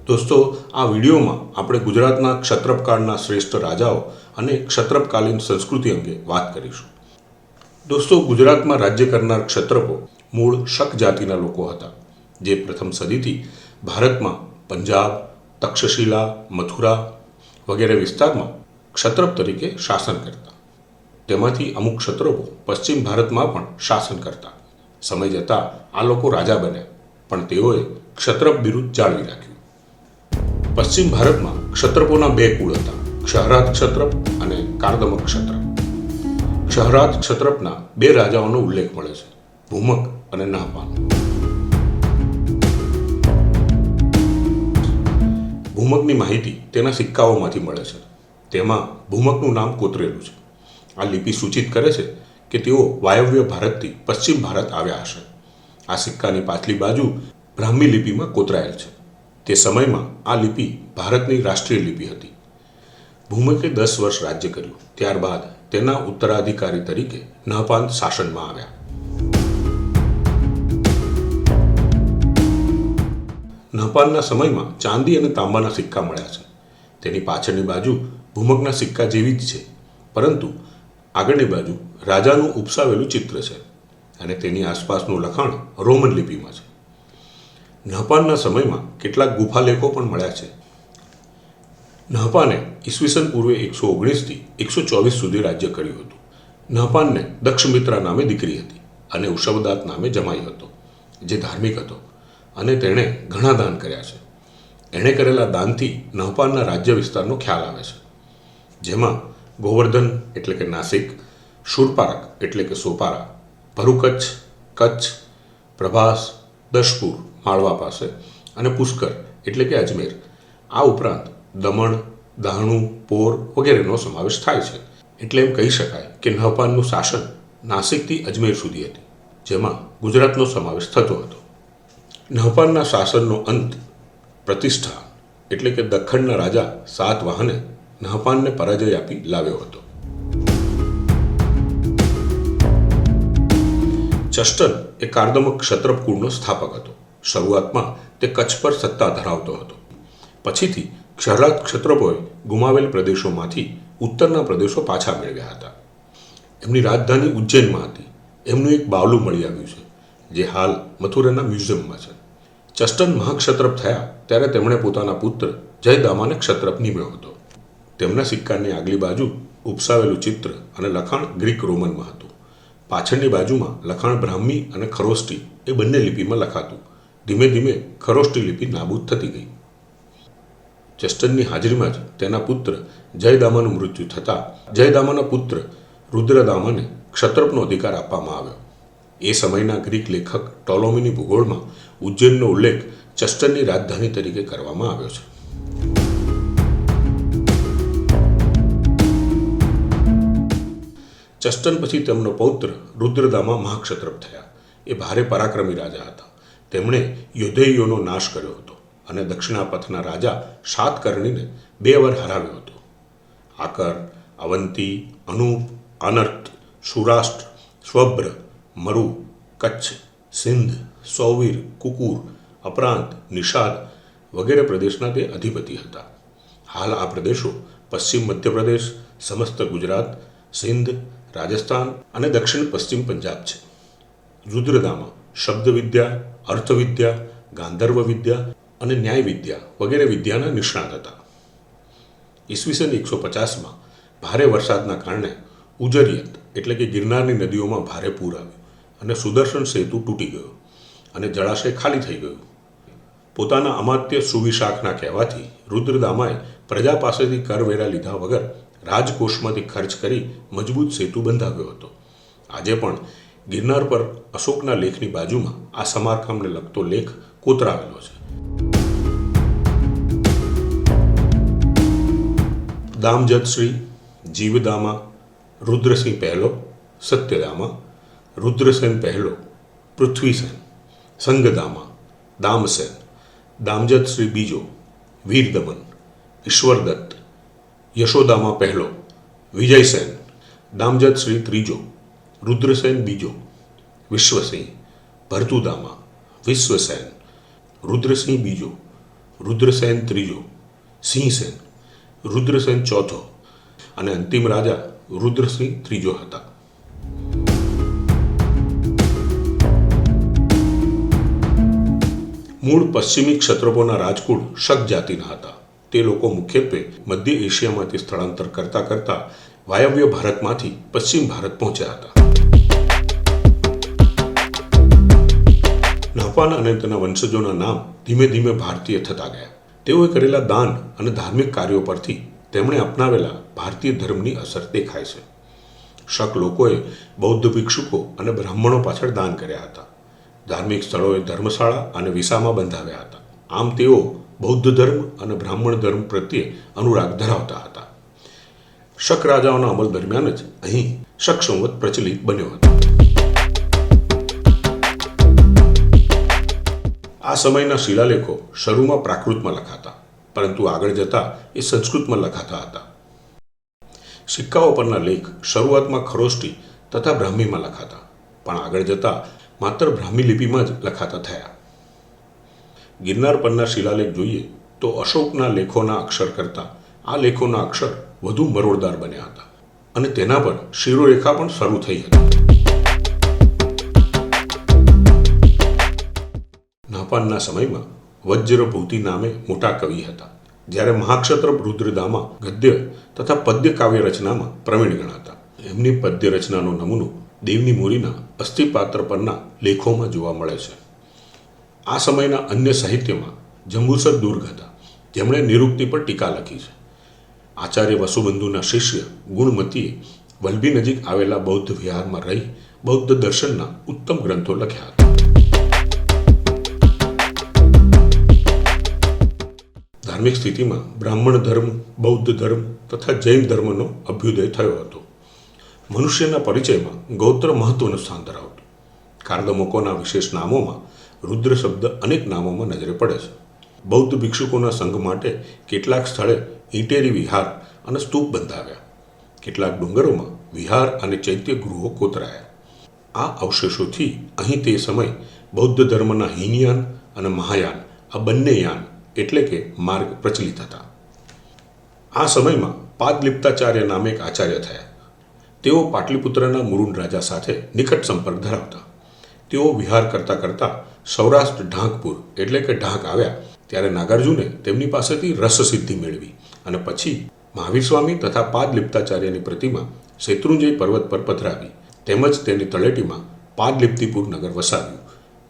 દોસ્તો, આ વિડીયોમાં આપણે ગુજરાતના ક્ષત્રપકાળના શ્રેષ્ઠ રાજાઓ અને ક્ષત્રપકાલીન સંસ્કૃતિ અંગે વાત કરીશું. દોસ્તો, ગુજરાતમાં રાજ્ય કરનાર ક્ષત્રપો મૂળ શક જાતિના લોકો હતા, જે પ્રથમ સદીથી ભારતમાં પંજાબ, તક્ષશિલા, મથુરા વગેરે વિસ્તારમાં ક્ષત્રપ તરીકે શાસન કરતા. તેમાંથી અમુક ક્ષત્રપો પશ્ચિમ ભારતમાં પણ શાસન કરતા. સમય જતાં આ લોકો રાજા બન્યા, પણ તેઓએ ક્ષત્રપ બિરુદ જાળવી રાખ્યું. પશ્ચિમ ભારતમાં ક્ષત્રપોના બે કુળ હતા, ક્ષહરાજ ક્ષત્રપ અને કાર્દમક ક્ષત્રપ. ક્ષહરાજ ક્ષત્રપના બે રાજાઓનો ઉલ્લેખ મળે છે, ભૂમક અને નહપાન. ભૂમકની માહિતી તેના સિક્કાઓમાંથી મળે છે. તેમાં ભૂમકનું નામ કોતરેલું છે. આ લિપિ સૂચિત કરે છે કે તેઓ વાયવ્ય ભારતથી પશ્ચિમ ભારત આવ્યા હશે. આ સિક્કાની પાછલી બાજુ બ્રાહ્મી લિપિમાં કોતરાયેલ છે. તે સમયમાં આ લિપિ ભારતની રાષ્ટ્રીય લિપિ હતી. ભૂમકે 10 વર્ષ રાજ્ય કર્યું. ત્યારબાદ તેના ઉત્તરાધિકારી તરીકે નહપાન શાસનમાં આવ્યા. નહપાનના સમયમાં ચાંદી અને તાંબાના સિક્કા મળ્યા છે. તેની પાછળની બાજુ ભૂમકના સિક્કા જેવી જ છે, પરંતુ આગળની બાજુ રાજાનું ઉપસાવેલું ચિત્ર છે અને તેની આસપાસનું લખાણ રોમન લિપિમાં છે. નહપાનના સમયમાં કેટલાક ગુફાલેખો પણ મળ્યા છે. નહપાને ઈસવીસન પૂર્વે 119થી 124 સુધી રાજ્ય કર્યું હતું. નહપાનને દક્ષમિત્રા નામે દીકરી હતી અને ઉષવદાત નામે જમાઈ હતો, જે ધાર્મિક હતો અને તેણે ઘણા દાન કર્યા છે. એણે કરેલા દાનથી નહપાનના રાજ્ય વિસ્તારનો ખ્યાલ આવે છે, જેમાં ગોવર્ધન એટલે કે નાસિક, શૂરપારક એટલે કે સોપારા, ભરૂકચ્છ, કચ્છ, પ્રભાસ, દશપુર માળવા પાસે અને પુષ્કર એટલે કે અજમેર, આ ઉપરાંત દમણ, દાહણુ, પોર વગેરેનો સમાવેશ થાય છે. એટલે એમ કહી શકાય કે નહપાનનું શાસન નાસિકથી અજમેર સુધી હતી, જેમાં ગુજરાતનો સમાવેશ થતો હતો. નહપાનના શાસનનો અંત પ્રતિષ્ઠા એટલે કે દખ્ખણના રાજા સાતવાહને નહપાનને પરાજય આપી લાવ્યો હતો. ચસ્ટન એ કાર્દમક ક્ષત્રપ કુળનો સ્થાપક હતો. શરૂઆતમાં તે કચ્છ પર સત્તા ધરાવતો હતો. પછીથી ક્ષહરાજ ક્ષત્રપોએ ગુમાવેલ પ્રદેશોમાંથી ઉત્તરના પ્રદેશો પાછા મેળવ્યા હતા. એમની રાજધાની ઉજ્જૈનમાં હતી. એમનું એક બાવલું મળી આવ્યું છે, જે હાલ મથુરાના મ્યુઝિયમમાં છે. ચસ્ટન મહાક્ષત્રપ થયા ત્યારે તેમણે પોતાના પુત્ર જયદામાને ક્ષત્રપ નિમ્યો હતો. તેમના સિક્કાની આગલી બાજુ ઉપસાવેલું ચિત્ર અને લખાણ ગ્રીક રોમનમાં હતું. પાછળની બાજુમાં લખાણ બ્રાહ્મી અને ખરોષ્ટી એ બંને લિપિમાં લખાતું. ધીમે ધીમે ખરોષ્ટી લિપિ નાબૂદ થતી ગઈ. ચસ્ટનની હાજરીમાં જ તેના પુત્ર જયદામાનું મૃત્યુ થતાં જયદામાના પુત્ર રુદ્રદામાને ક્ષત્રપનો અધિકાર આપવામાં આવ્યો. એ સમયના ગ્રીક લેખક ટોલોમીની ભૂગોળમાં ઉજ્જૈનનો ઉલ્લેખ ચસ્ટનની રાજધાની તરીકે કરવામાં આવ્યો છે. ચસ્ટન પછી તેમનો પૌત્ર રુદ્રદામા મહાક્ષત્રપ થયા. એ ભારે પરાક્રમી રાજા હતા. તેમણે યોધેયોનો નાશ કર્યો હતો અને દક્ષિણાપથના રાજા શાતકર્ણીને 2 વાર હરાવ્યો હતો. આકર, અવંતી, અનુપ, અનર્ત, સૌરાષ્ટ્ર, સ્વભ્ર, મરુ, કચ્છ, સિંધ, સૌવીર, કુકુર, અપરાંત, નિષાદ વગેરે પ્રદેશના તે અધિપતિ હતા. હાલ આ પ્રદેશો પશ્ચિમ મધ્યપ્રદેશ, સમસ્ત ગુજરાત, સિંધ, રાજસ્થાન અને દક્ષિણ પશ્ચિમ પંજાબ છે. રુદ્રદામા શબ્દવિદ્યા, અર્થવિદ્યા, ગાંધર્વ વિદ્યા અને ન્યાય વિદ્યા વગેરે વિદ્યાના નિષ્ણાત હતા. ઈસવીસન 150માં ભારે વરસાદના કારણે ઉજરિયત એટલે કે ગિરનારની નદીઓમાં ભારે પૂર આવ્યું અને સુદર્શન સેતુ તૂટી ગયો અને જળાશય ખાલી થઈ ગયું. પોતાના અમાત્ય સુવિશાખના કહેવાથી રુદ્રદામાએ પ્રજા પાસેથી કરવેરા લીધા વગર રાજકોષમાંથી ખર્ચ કરી મજબૂત સેતુ બંધાવ્યો હતો. આજે પણ ગિરનાર પર અશોકના લેખની બાજુમાં આ સમારકામને લગતો લેખ કોતરાવેલો છે. દામજતશ્રી, જીવદામા, રુદ્રસિંહ પહેલો, સત્યદામા, રુદ્રસેન પહેલો, પૃથ્વીસેન, સંગદામા, દામસેન, દામજતશ્રી બીજો, વીરદમન, ઈશ્વરદત્ત, યશોદામા પહેલો, વિજયસેન, દામજતશ્રી ત્રીજો, રુદ્રસેન બીજો, વિશ્વસિંહ, ભરતુદામા, વિશ્વસેન, રુદ્રસિંહ બીજો, રુદ્રસેન ત્રીજો, સિંહસેન, રુદ્રસેન ચોથો અને અંતિમ રાજા રુદ્રસિંહ ત્રીજો હતા. મૂળ પશ્ચિમી ક્ષત્રપોના રાજકુળ શક જાતિના હતા. તે લોકો મુખ્યત્વે મધ્ય એશિયામાંથી સ્થળાંતર કરતા કરતા વાયવ્ય ભારતમાંથી પશ્ચિમ ભારત પહોંચ્યા હતા. નહપાન અને તેના વંશજોના નામ ધીમે ધીમે ભારતીય થતા ગયા. તેઓએ કરેલા દાન અને ધાર્મિક કાર્યો પરથી તેમણે અપનાવેલા ભારતીય ધર્મની અસર દેખાય છે. શક લોકોએ બૌદ્ધ ભિક્ષુકો અને બ્રાહ્મણો પાછળ દાન કર્યા હતા. ધાર્મિક સ્થળોએ ધર્મશાળા અને વિસામા બંધાવ્યા હતા. આમ તેઓ બૌદ્ધ ધર્મ અને બ્રાહ્મણ ધર્મ પ્રત્યે અનુરાગ ધરાવતા હતા. શક રાજાઓના અમલ દરમિયાન જ અહીં શક સંવત પ્રચલિત બન્યો હતો. આ સમયના શિલાલેખો શરૂમાં પ્રાકૃતમાં લખાતા, પરંતુ આગળ જતા એ સંસ્કૃતમાં લખાતા હતા. સિક્કાઓ પરના લેખ શરૂઆતમાં ખરોષ્ટી તથા બ્રાહ્મીમાં લખાતા, પણ આગળ જતા માત્ર બ્રાહ્મી લિપિમાં જ લખાતા થયા. ગિરનાર પરના શિલાલેખ જોઈએ તો અશોકના લેખોના અક્ષર કરતાં આ લેખોના અક્ષર વધુ મરોડદાર બન્યા હતા અને તેના પર શિરોરેખા પણ શરૂ થઈ હતી. નહપાનના સમયમાં વજ્રભૂતિ નામે મોટા કવિ હતા, જ્યારે મહાક્ષત્ર રુદ્રદામા ગદ્ય તથા પદ્ય કાવ્ય રચનામાં પ્રવીણ ગણાતા. એમની પદ્ય રચનાનો નમૂનો દેવની મોરીના અસ્થિપાત્ર પરના લેખોમાં જોવા મળે છે. આ સમયના અન્ય સાહિત્યમાં જંબુસર દુર્ગ હતા, જેમણે નિરુક્તિ પર ટીકા લખી છે. આચાર્ય વસુબંધુના શિષ્ય ગુણમતીએ વલ્લભી નજીક આવેલા બૌદ્ધ વિહારમાં રહી બૌદ્ધ દર્શનના ઉત્તમ ગ્રંથો લખ્યા હતા. ધાર્મિક સ્થિતિમાં બ્રાહ્મણ ધર્મ, બૌદ્ધ ધર્મ તથા જૈન ધર્મનો અભ્યુદય થયો હતો. મનુષ્યના પરિચયમાં ગોત્ર મહત્વનું સ્થાન ધરાવતું. કાર્દમકોના વિશેષ નામોમાં રુદ્ર શબ્દ અનેક નામોમાં નજરે પડે છે. બૌદ્ધ ભિક્ષુકોના સંઘ માટે કેટલાક સ્થળે ઈંટેરી વિહાર અને સ્તૂપ બંધાવ્યા. કેટલાક ડુંગરોમાં વિહાર અને ચૈત્ય ગૃહો કોતરાયા. આ અવશેષોથી અહીં તે સમય બૌદ્ધ ધર્મના હીનયાન અને મહાયાન આ બંને યાન એટલે કે માર્ગ પ્રચલિત હતા. આ સમયમાં પાદલિપ્તાચાર્ય નામે એક આચાર્ય થયા. તેઓ પાટલીપુત્રના મુરુન રાજા સાથે નિકટ સંપર્ક ધરાવતા. તેઓ વિહાર કરતા કરતા સૌરાષ્ટ્ર ઢાંકપુર એટલે કે ઢાંક આવ્યા ત્યારે નાગાર્જુને તેમની પાસેથી રસસિદ્ધિ મેળવી અને પછી મહાવીર સ્વામી તથા પાદલિપ્તાચાર્યની પ્રતિમા શેત્રુંજય પર્વત પર પધરાવી, તેમજ તેની તળેટીમાં પાદલિપ્તિપુર નગર વસાવ્યું,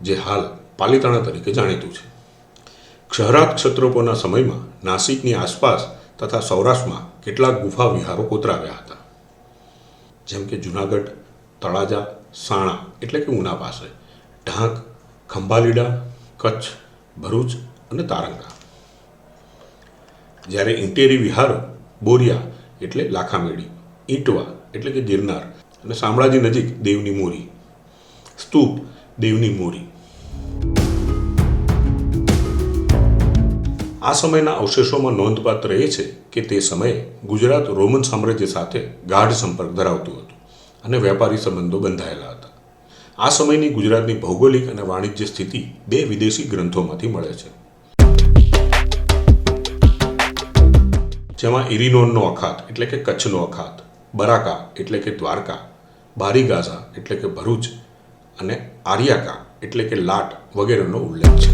જે હાલ પાલિતાણા તરીકે જાણીતું છે. ક્ષહરાત ક્ષત્રોપોના સમયમાં નાસિકની આસપાસ તથા સૌરાષ્ટ્રમાં કેટલાક ગુફા વિહારો કોતરાવ્યા હતા, જેમ કે જુનાગઢ, તળાજા, સાણા એટલે કે ઉના પાસે, ઢાંક, ખંભાલીડા, કચ્છ, ભરૂચ અને તારંગા. જ્યારે ઈંટેરી વિહારો બોરિયા એટલે લાખામેડી, ઈંટવા એટલે કે ગિરનાર અને શામળાજી નજીક દેવની મોરી, સ્તૂપ દેવની મોરી. આ સમયના અવશેષોમાં નોંધપાત્ર એ છે કે તે સમયે ગુજરાત રોમન સામ્રાજ્ય સાથે ગાઢ સંપર્ક ધરાવતું હતું અને વેપારી સંબંધો બંધાયેલા હતા. આ સમયની ગુજરાતની ભૌગોલિક અને વાણિજ્ય સ્થિતિ બે વિદેશી ગ્રંથોમાંથી મળે છે, જેમાં ઇરિનોનનો અખાત એટલે કે કચ્છનો અખાત, બરાકા એટલે કે દ્વારકા, બારીગાઝા એટલે કે ભરૂચ અને આર્યાકા એટલે કે લાટ વગેરેનો ઉલ્લેખ છે.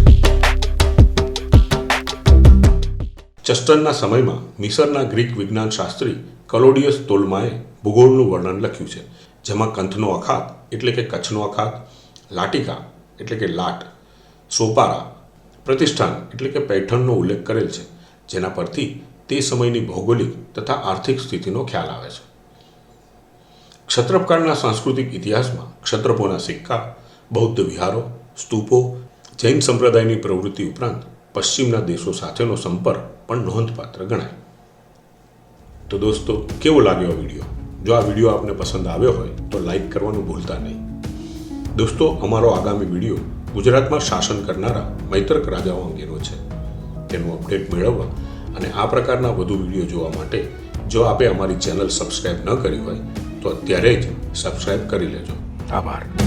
ચસ્ટનના સમયમાં મિસરના ગ્રીક વિજ્ઞાન શાસ્ત્રી કલોડિયસ તોલ્માએ ભૂગોળનું વર્ણન લખ્યું છે, જેમાં કંથનો અખાત એટલે કે કચ્છનો અખાત, લાટિકા એટલે કે લાટ, સોપારા, પ્રતિષ્ઠાન એટલે કે પૈઠણનો ઉલ્લેખ કરેલ છે, જેના પરથી તે સમયની ભૌગોલિક તથા આર્થિક સ્થિતિનો ખ્યાલ આવે છે. ક્ષત્રપકાળના સાંસ્કૃતિક ઇતિહાસમાં ક્ષત્રપોના સિક્કા, બૌદ્ધ વિહારો, સ્તૂપો, જૈન સંપ્રદાયની પ્રવૃત્તિ ઉપરાંત પશ્ચિમના દેશો સાથેનો સંપર્ક પણ નોંધપાત્ર ગણાય. તો દોસ્તો, કેવો લાગ્યો આ વિડીયો? જો આ વિડીયો આપને પસંદ આવ્યો હોય તો લાઈક કરવાનું ભૂલતા નહીં. દોસ્તો, અમારો આગામી વિડીયો ગુજરાતમાં શાસન કરનારા મૈત્રક રાજાઓ અંગેનો છે. તેનું અપડેટ મેળવવા અને આ પ્રકારના વધુ વિડીયો જોવા માટે જો આપે અમારી ચેનલ સબસ્ક્રાઈબ ન કરી હોય તો અત્યારે જ સબસ્ક્રાઈબ કરી લેજો. આભાર.